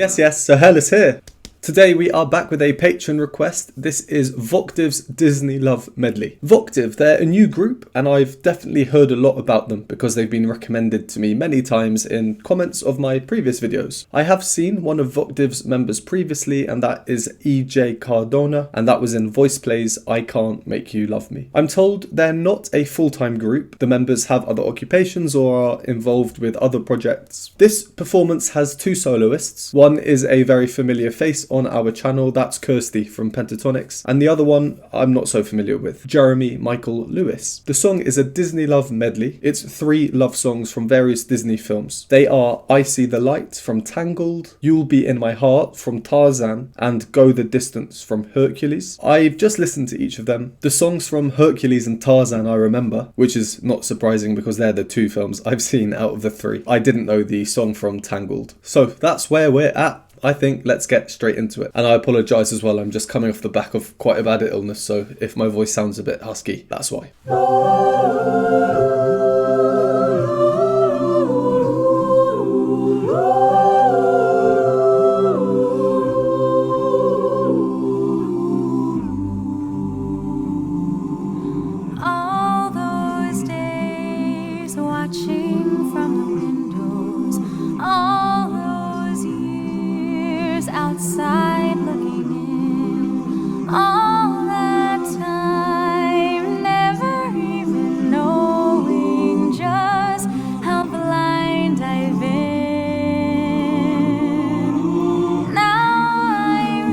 Yes, so Hairless here. Today we are back with a patron request. This is Voctave's Disney Love Medley. Voctave, they're a new group and I've definitely heard a lot about them because they've been recommended to me many times in comments of my previous videos. I have seen one of Voctave's members previously and that is EJ Cardona, and that was in Voice Play's I Can't Make You Love Me. I'm told they're not a full-time group. The members have other occupations or are involved with other projects. This performance has two soloists. One is a very familiar face on our channel, that's Kirstin from Pentatonix, and the other one I'm not so familiar with, Jeremy Michael Lewis. The song is a Disney Love medley. It's 3 love songs from various Disney films. They are I See the Light from Tangled, You'll Be in My Heart from Tarzan, and Go the Distance from Hercules. I've just listened to each of them. The songs from Hercules and Tarzan I remember, which is not surprising because they're the 2 films I've seen out of the 3. I didn't know the song from Tangled. So that's where we're at. I think let's get straight into it. And I apologise as well, I'm just coming off the back of quite a bad illness, so if my voice sounds a bit husky, that's why. All those days watching from the windows, all those years outside looking in, all that time never even knowing just how blind I've been.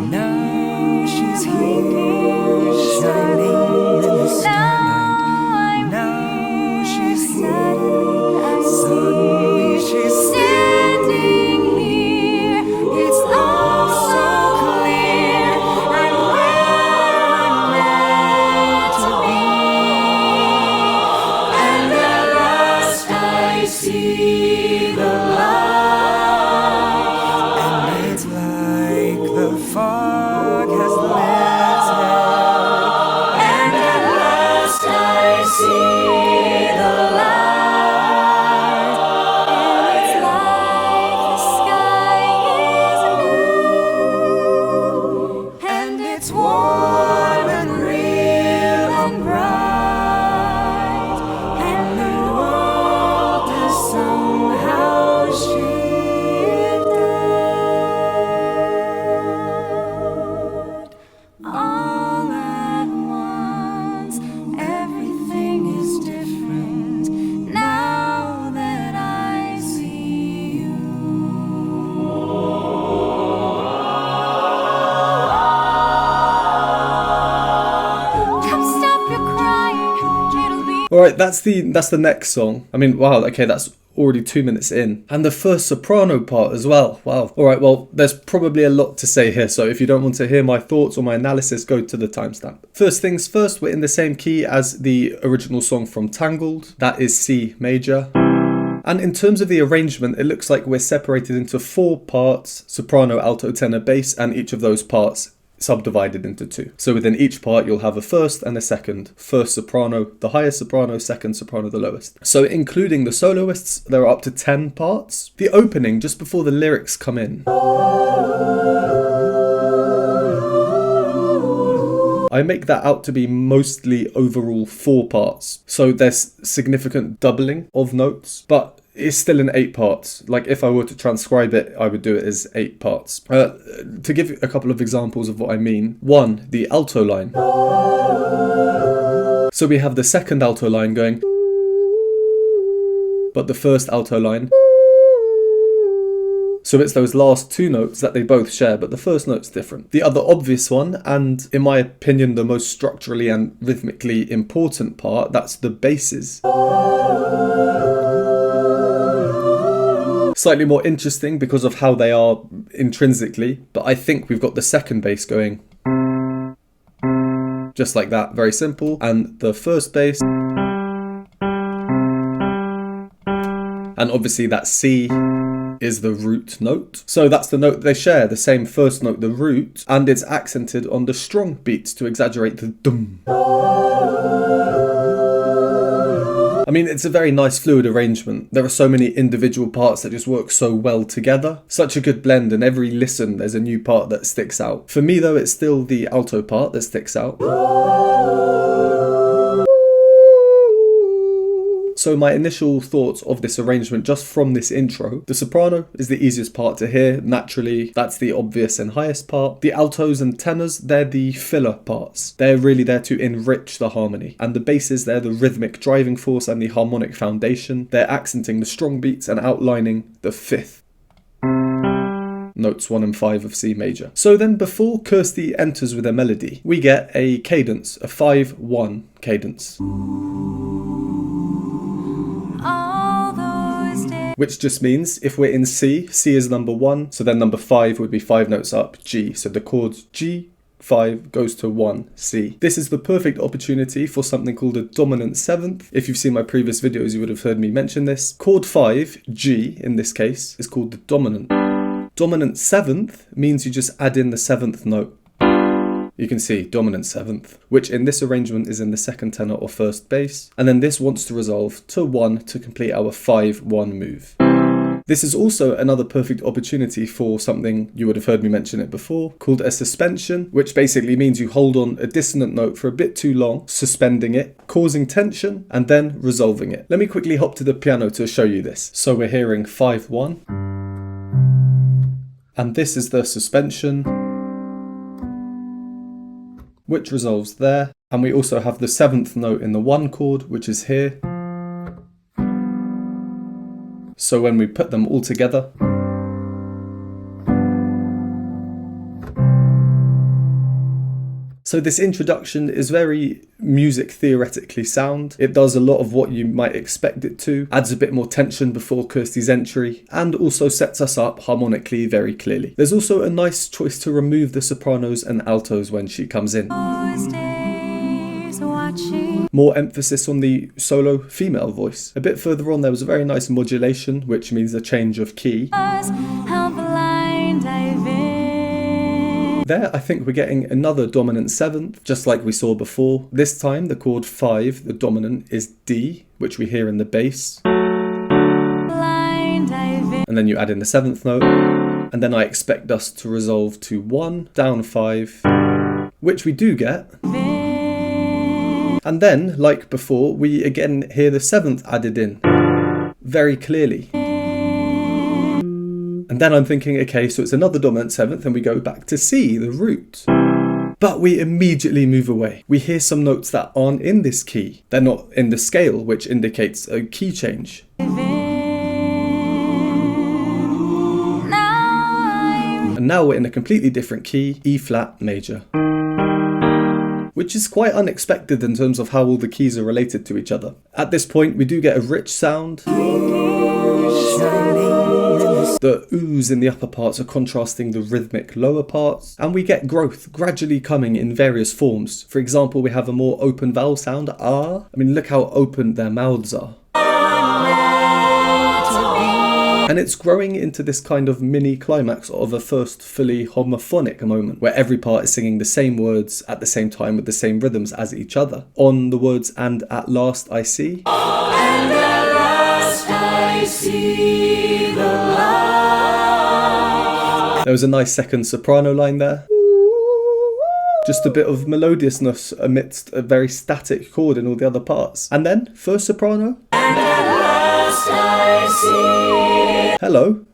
Now she's here, shining in the starlight. Now she's here, suddenly she's standing here. It's all so clear. I'm where I'm meant to be, and at last I see the light. And it's like the fog has lifted, And at last I see the light. And it's like the sky is blue, and it's warm and real and bright, and the world has somehow shifted. All at once, everything is different now that I see you. Come stop your crying, it'll be Alright, that's the next song. I mean, wow, okay, that's already 2 minutes in. And the first soprano part as well. Wow. Alright, well, there's probably a lot to say here, so if you don't want to hear my thoughts or my analysis, go to the timestamp. First things first, we're in the same key as the original song from Tangled. That is C major. And in terms of the arrangement, it looks like we're separated into 4 parts: soprano, alto, tenor, bass, and each of those parts subdivided into 2. So within each part you'll have a first and a second. First soprano, the highest soprano, second soprano, the lowest. So including the soloists, there are up to 10 parts. The opening, just before the lyrics come in, I make that out to be mostly overall 4 parts. So there's significant doubling of notes, but it's still in 8 parts. Like if I were to transcribe it, I would do it as 8 parts. To give you a couple of examples of what I mean. 1, the alto line. So we have the second alto line going, but the first alto line. So it's those last 2 notes that they both share, but the first note's different. The other obvious one, and in my opinion the most structurally and rhythmically important part, that's the basses. Slightly more interesting because of how they are intrinsically, but I think we've got the second bass going just like that, very simple, and the first bass, and obviously that C is the root note. So that's the note they share, the same first note, the root, and it's accented on the strong beats to exaggerate the dum. I mean, it's a very nice fluid arrangement. There are so many individual parts that just work so well together. Such a good blend, and every listen there's a new part that sticks out. For me though, it's still the alto part that sticks out. So my initial thoughts of this arrangement just from this intro, the soprano is the easiest part to hear, naturally, that's the obvious and highest part. The altos and tenors, they're the filler parts. They're really there to enrich the harmony. And the basses, they're the rhythmic driving force and the harmonic foundation. They're accenting the strong beats and outlining the fifth. Notes 1 and 5 of C major. So then before Kirsty enters with a melody, we get a cadence, a 5-1 cadence. Which just means if we're in C, C is number 1, so then number 5 would be 5 notes up, G. So the chord G, 5 goes to 1, C. This is the perfect opportunity for something called a dominant 7th. If you've seen my previous videos, you would have heard me mention this. Chord 5, G in this case, is called the dominant. Dominant 7th means you just add in the 7th note. You can see dominant 7th, which in this arrangement is in the second tenor or first bass, and then this wants to resolve to 1 to complete our 5-1 move. This is also another perfect opportunity for something, you would have heard me mention it before, called a suspension, which basically means you hold on a dissonant note for a bit too long, suspending it, causing tension, and then resolving it. Let me quickly hop to the piano to show you this. So we're hearing 5-1, and this is the suspension, which resolves there, and we also have the 7th note in the 1 chord, which is here. So when we put them all together, so this introduction is very music theoretically sound. It does a lot of what you might expect it to, adds a bit more tension before Kirsty's entry, and also sets us up harmonically very clearly. There's also a nice choice to remove the sopranos and altos when she comes in. More emphasis on the solo female voice. A bit further on there was a very nice modulation, which means a change of key. There, I think we're getting another dominant 7th, just like we saw before. This time, the chord 5, the dominant, is D, which we hear in the bass. And then you add in the 7th note, and then I expect us to resolve to 1, down 5, which we do get. And then, like before, we again hear the 7th added in, very clearly. And then I'm thinking, okay, so it's another dominant 7th and we go back to C, the root. But we immediately move away. We hear some notes that aren't in this key. They're not in the scale, which indicates a key change. And now we're in a completely different key, E flat major. Which is quite unexpected in terms of how all the keys are related to each other. At this point, we do get a rich sound. The oohs in the upper parts are contrasting the rhythmic lower parts, and we get growth gradually coming in various forms. For example, we have a more open vowel sound, ah. I mean, look how open their mouths are. And it's growing into this kind of mini climax of a first fully homophonic moment, where every part is singing the same words at the same time with the same rhythms as each other. On the words "and at last I see." And at last I see the light. There was a nice second soprano line there. Just a bit of melodiousness amidst a very static chord in all the other parts. And then, first soprano. And at last I see. Hello.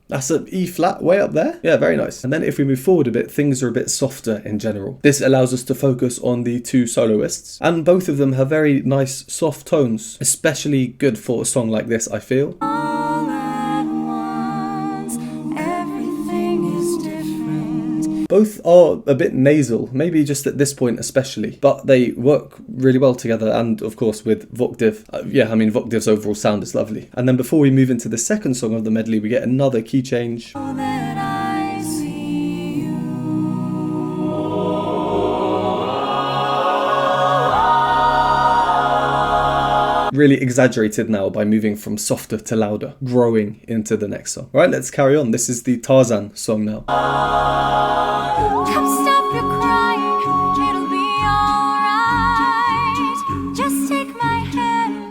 That's an E flat way up there. Yeah, very nice. And then if we move forward a bit, things are a bit softer in general. This allows us to focus on the two soloists, and both of them have very nice soft tones, especially good for a song like this, I feel. All at once, everything is different. Both are a bit nasal, maybe just at this point especially, but they work really well together, and of course with Voctave. Voctave's overall sound is lovely. And then before we move into the second song of the medley, we get another key change. So that I see you. Really exaggerated now by moving from softer to louder, growing into the next song. Right, let's carry on. This is the Tarzan song now. Come stop your crying, it'll be alright. Just take my hand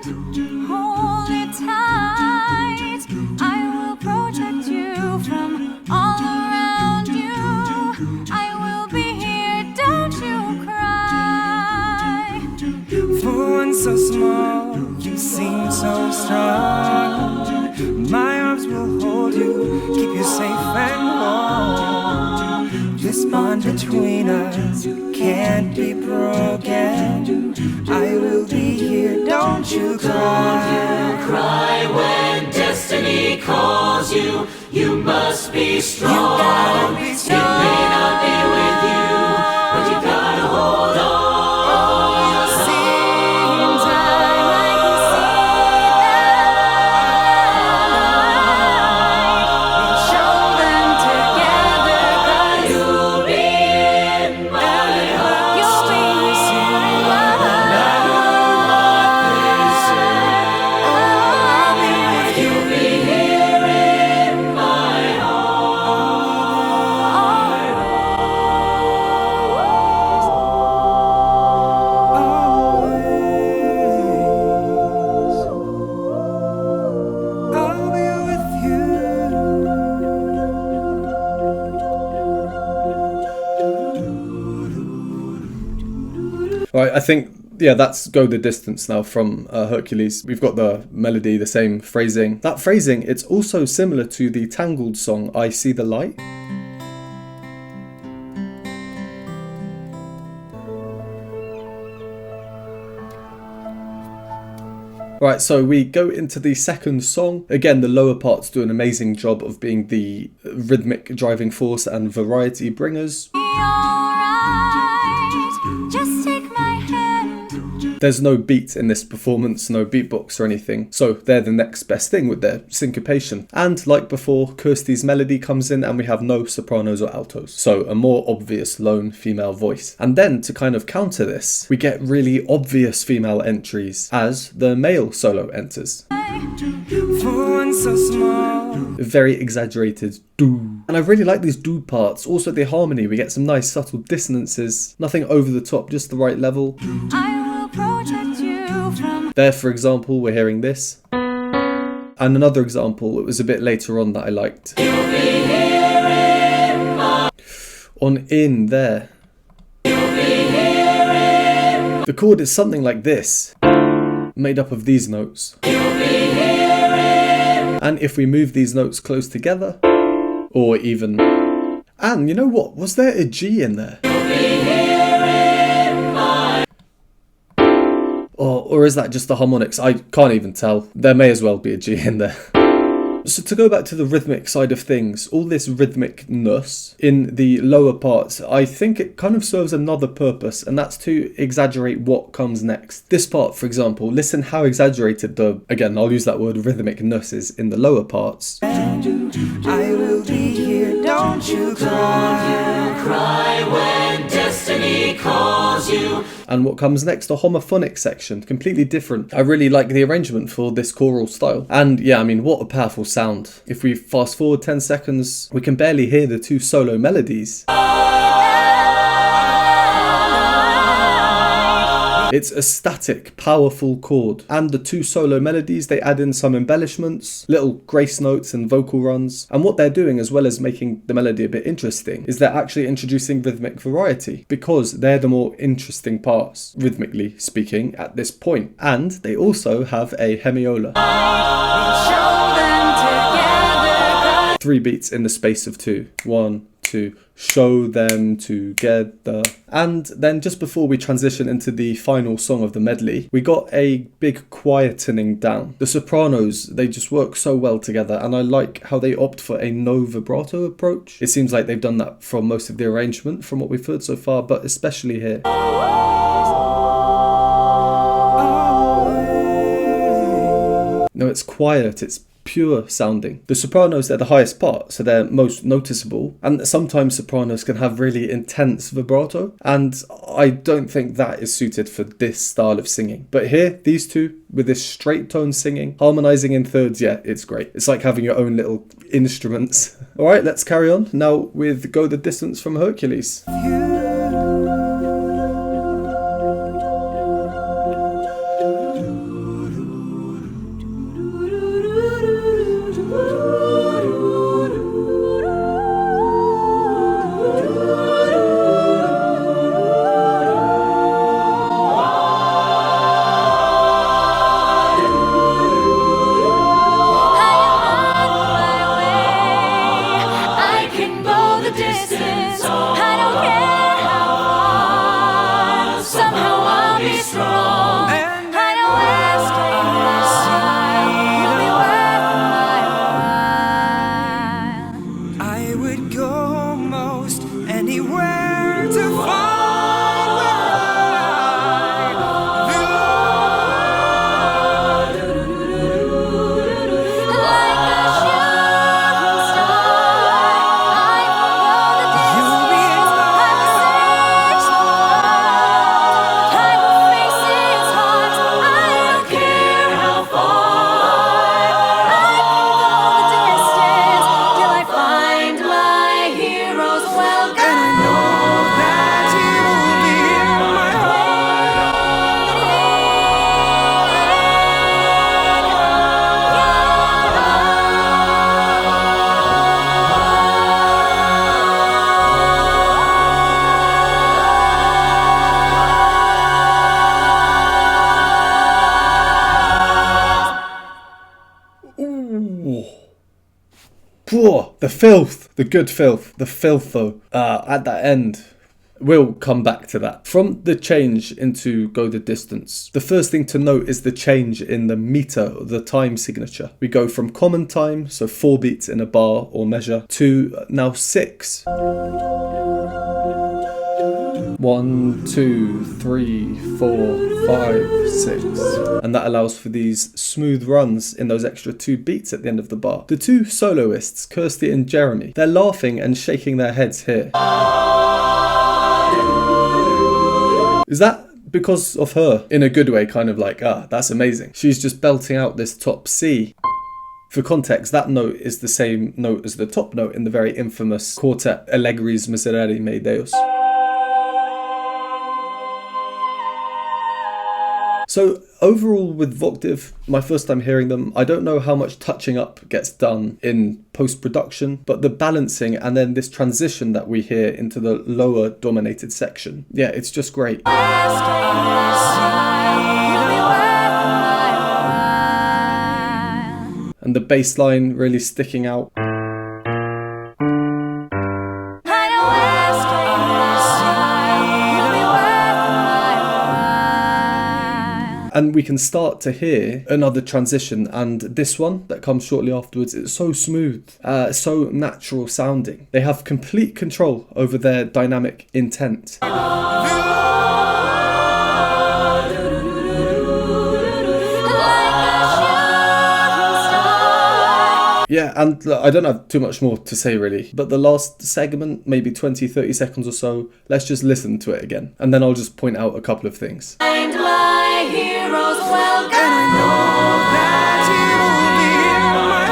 one so small, you seem so strong. My arms will hold you, keep you safe and warm. This bond between us can't be broken. I will be here, don't you cry. Don't you cry when destiny calls you. You must be strong. You gotta be strong. It may not be with you, but you gotta hold on. Right, I think, yeah, that's Go the Distance now from Hercules. We've got the melody, the same phrasing. That phrasing, it's also similar to the Tangled song, I See the Light. Right, so we go into the second song. Again, the lower parts do an amazing job of being the rhythmic driving force and variety bringers. There's no beat in this performance, no beatbox or anything, so they're the next best thing with their syncopation. And like before, Kirsti's melody comes in and we have no sopranos or altos, so a more obvious lone female voice. And then to kind of counter this, we get really obvious female entries as the male solo enters. For one so small. Very exaggerated doo. And I really like these doo parts. Also the harmony, we get some nice subtle dissonances, nothing over the top, just the right level. There, for example, we're hearing this. And another example, it was a bit later on that I liked. On in there. The chord is something like this, made up of these notes. And if we move these notes close together, or even... And you know what? Was there a G in there? Or is that just the harmonics? I can't even tell. There may as well be a G in there. So to go back to the rhythmic side of things, all this rhythmicness in the lower parts, I think it kind of serves another purpose, and that's to exaggerate what comes next. This part, for example, listen how exaggerated the, again, I'll use that word, rhythmicness is in the lower parts. I will be here, don't you cry. Don't you cry when destiny calls you. And what comes next, the homophonic section, completely different. I really like the arrangement for this choral style. And yeah, I mean, what a powerful sound. If we fast forward 10 seconds, we can barely hear the two solo melodies. It's a static, powerful chord. And the two solo melodies, they add in some embellishments, little grace notes and vocal runs. And what they're doing, as well as making the melody a bit interesting, is they're actually introducing rhythmic variety, because they're the more interesting parts, rhythmically speaking, at this point. And they also have a hemiola. 3 beats in the space of 2. 1, 2, show them together. And then just before we transition into the final song of the medley, we got a big quietening down. The sopranos, they just work so well together, and I like how they opt for a no vibrato approach. It seems like they've done that from most of the arrangement from what we've heard so far, but especially here. No, it's quiet, it's pure sounding. The sopranos, they're the highest part, so they're most noticeable, and sometimes sopranos can have really intense vibrato, and I don't think that is suited for this style of singing. But here, these two, with this straight tone singing, harmonizing in thirds, yeah, it's great. It's like having your own little instruments. Alright, let's carry on now with Go the Distance from Hercules. Whoa, the filth, the good filth, the filth though. At that end, we'll come back to that. From the change into Go the Distance, the first thing to note is the change in the meter, the time signature. We go from common time, so 4 beats in a bar or measure, to now 6. 1, 2, 3, 4, 5, 6. And that allows for these smooth runs in those extra 2 beats at the end of the bar. The 2 soloists, Kirstin and Jeremy, they're laughing and shaking their heads here. Is that because of her? In a good way, kind of like, that's amazing. She's just belting out this top C. For context, that note is the same note as the top note in the very infamous quartet Allegri's Miserere mei Deus. So overall with Voctave, my first time hearing them, I don't know how much touching up gets done in post-production, but the balancing and then this transition that we hear into the lower dominated section, yeah, it's just great. And the bass line really sticking out. And we can start to hear another transition, and this one that comes shortly afterwards, it's so smooth, so natural sounding. They have complete control over their dynamic intent. Yeah, and I don't have too much more to say really, but the last segment, maybe 20-30 seconds or so, let's just listen to it again, and then I'll just point out a couple of things. And my heroes well And I know that you will be in my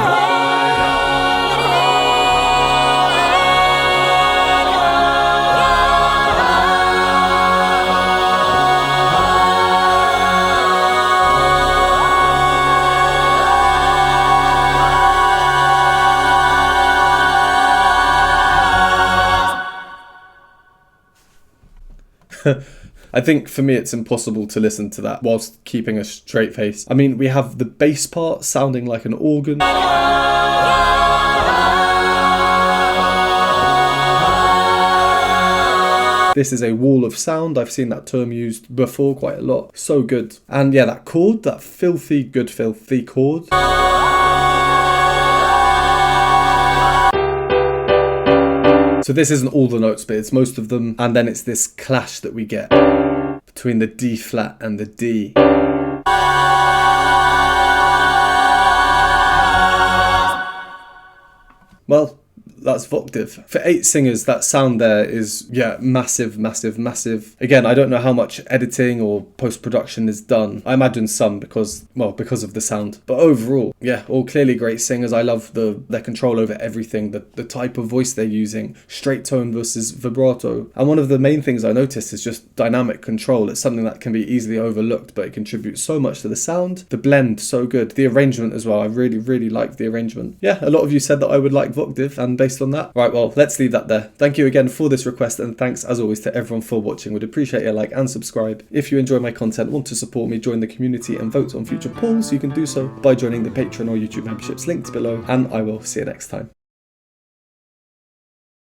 I think for me it's impossible to listen to that whilst keeping a straight face. I mean, we have the bass part sounding like an organ. This is a wall of sound. I've seen that term used before quite a lot. So good. And yeah, that chord, that filthy, good filthy chord. So this isn't all the notes, but it's most of them. And then it's this clash that we get between the D flat and the D. Well, that's Voctave. For 8 singers, that sound there is, yeah, massive, massive, massive. Again, I don't know how much editing or post-production is done. I imagine some because of the sound. But overall, yeah, all clearly great singers. I love their control over everything, the type of voice they're using, straight tone versus vibrato. And one of the main things I noticed is just dynamic control. It's something that can be easily overlooked, but it contributes so much to the sound. The blend, so good. The arrangement as well. I really, really like the arrangement. Yeah, a lot of you said that I would like Voctave, and based on that, right, well, let's leave that there. Thank you again for this request, and thanks as always to everyone for watching. Would appreciate a like and subscribe. If you enjoy my content, want to support me, join the community and vote on future polls, you can do so by joining the Patreon or YouTube memberships linked below, and I will see you next time.